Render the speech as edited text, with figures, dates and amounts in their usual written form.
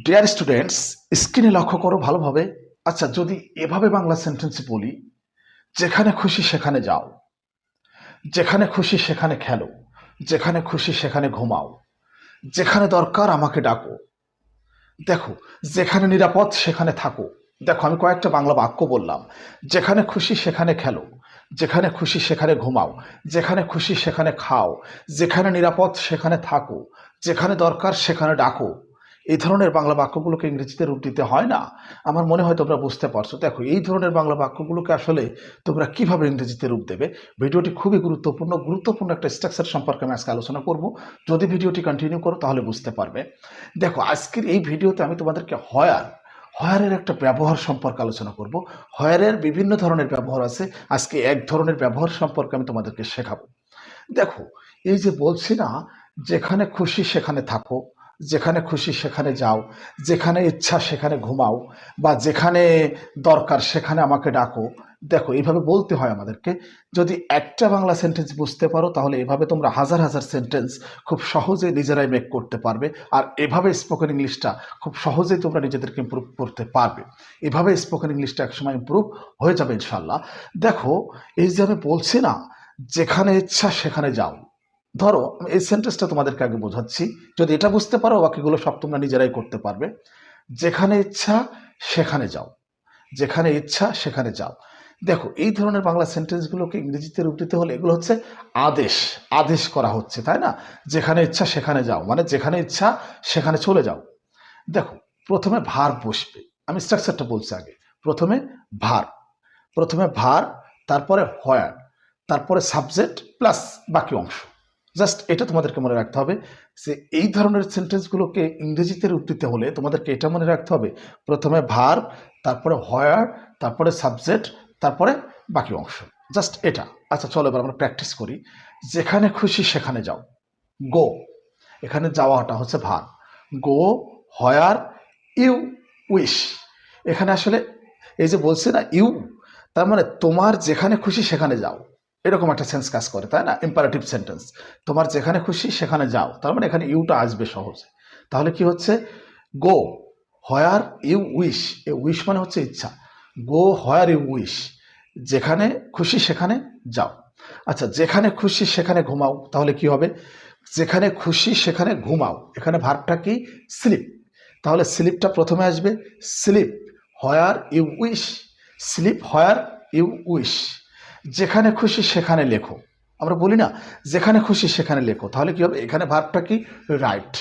Dear students, স্ক্রিনে লক্ষ্য করো ভালোভাবে। আচ্ছা, যদি এভাবে বাংলা সেন্টেন্স বলি, যেখানে খুশি সেখানে যাও, যেখানে খুশি সেখানে খেলো, যেখানে খুশি সেখানে ঘুমাও, যেখানে দরকার আমাকে ডাকো, দেখো, যেখানে নিরাপদ সেখানে থাকো। দেখো, আমি কয়েকটা বাংলা বাক্য বললাম। যেখানে খুশি সেখানে খেলো, যেখানে খুশি সেখানে ঘুমাও, যেখানে খুশি সেখানে খাও, যেখানে নিরাপদ সেখানে থাকো, যেখানে দরকার সেখানে ডাকো। এই ধরনের বাংলা বাক্যগুলোকে ইংরেজিতে রূপ দিতে হয় না। আমার মনে হয় তোমরা বুঝতে পারছো। দেখো, এই ধরনের বাংলা বাক্যগুলোকে আসলে তোমরা কিভাবে ইংরেজিতে রূপ দেবে, ভিডিওটি খুবই গুরুত্বপূর্ণ একটা স্ট্রাকচার সম্পর্কে আমি আজকে আলোচনা করব। যদি ভিডিওটি কন্টিনিউ করো তাহলে বুঝতে পারবে। দেখো, আজকের এই ভিডিওতে আমি তোমাদেরকে হয়ারের একটা ব্যবহার সম্পর্কে আলোচনা করব। হয়ারের বিভিন্ন ধরনের ব্যবহার আছে। আজকে এক ধরনের ব্যবহার সম্পর্কে আমি তোমাদেরকে শেখাবো। দেখো, এই যে বলছি না, যেখানে খুশি সেখানে থাকো, যেখানে খুশি সেখানে যাও, যেখানে ইচ্ছা সেখানে ঘুমাও, বা যেখানে দরকার সেখানে আমাকে ডাকো। দেখো, এইভাবে বলতে হয় আমাদেরকে। যদি একটা বাংলা সেন্টেন্স বুঝতে পারো তাহলে এভাবে তোমরা হাজার হাজার সেন্টেন্স খুব সহজে নিজেরাই মেক করতে পারবে। আর এভাবে স্পোকেন ইংলিশটা খুব সহজেই তোমরা নিজেদেরকে ইম্প্রুভ করতে পারবে। এভাবে স্পোকেন ইংলিশটা একসময় ইম্প্রুভ হয়ে যাবে ইনশাল্লাহ। দেখো, এই যে আমি বলছি না, যেখানে ইচ্ছা সেখানে যাও। ধরো, আমি এই সেন্টেন্সটা তোমাদেরকে আগে বোঝাচ্ছি। যদি এটা বুঝতে পারো, বাকিগুলো সব তোমরা নিজেরাই করতে পারবে। যেখানে ইচ্ছা সেখানে যাও, যেখানে ইচ্ছা সেখানে যাও। দেখো, এই ধরনের বাংলা সেন্টেন্সগুলোকে ইংরেজিতে রূপ দিতে হলে এগুলো হচ্ছে আদেশ। আদেশ করা হচ্ছে, তাই না? যেখানে ইচ্ছা সেখানে যাও মানে যেখানে ইচ্ছা সেখানে চলে যাও। দেখো, প্রথমে ভার বসবে। আমি স্ট্রাকচারটা বলছি আগে। প্রথমে ভার, তারপরে হোয়ার, তারপরে সাবজেক্ট প্লাস বাকি অংশ। জাস্ট এটা তোমাদেরকে মনে রাখতে হবে যে এই ধরনের সেন্টেন্সগুলোকে ইংরেজিতে রূপ দিতে হলে তোমাদেরকে এটা মনে রাখতে হবে, প্রথমে ভার, তারপরে হোয়ার, তারপরে সাবজেক্ট, তারপরে বাকি অংশ। জাস্ট এটা। আচ্ছা, চলো এবার আমরা প্র্যাকটিস করি। যেখানে খুশি সেখানে যাও, গো। এখানে যাওয়াটা হচ্ছে ভার। গো, হোয়ার, ইউ উইশ। এখানে আসলে এই যে বলছে না ইউ, তার মানে তোমার যেখানে খুশি সেখানে যাও, এরকম একটা সেন্স কাজ করে, তাই না? Imperative sentence. তোমার যেখানে খুশি সেখানে যাও, তার মানে এখানে ইউটা আসবে সহজে। তাহলে কি হচ্ছে? Go where you wish. এ উইশ মানে হচ্ছে ইচ্ছা। গো হোয়ার ইউ উইশ, যেখানে খুশি সেখানে যাও। আচ্ছা, যেখানে খুশি সেখানে ঘুমাও, তাহলে কি হবে? যেখানে খুশি সেখানে ঘুমাও, এখানে ভার্বটা কি? স্লিপ। তাহলে স্লিপটা প্রথমে আসবে। Sleep where you wish, sleep where you wish. যেখানে খুশি সেখানে লেখো। আমরা বলি না যেখানে খুশি সেখানে লেখো, তাহলে কি হবে? এখানে ভার্বটা কি? রাইট।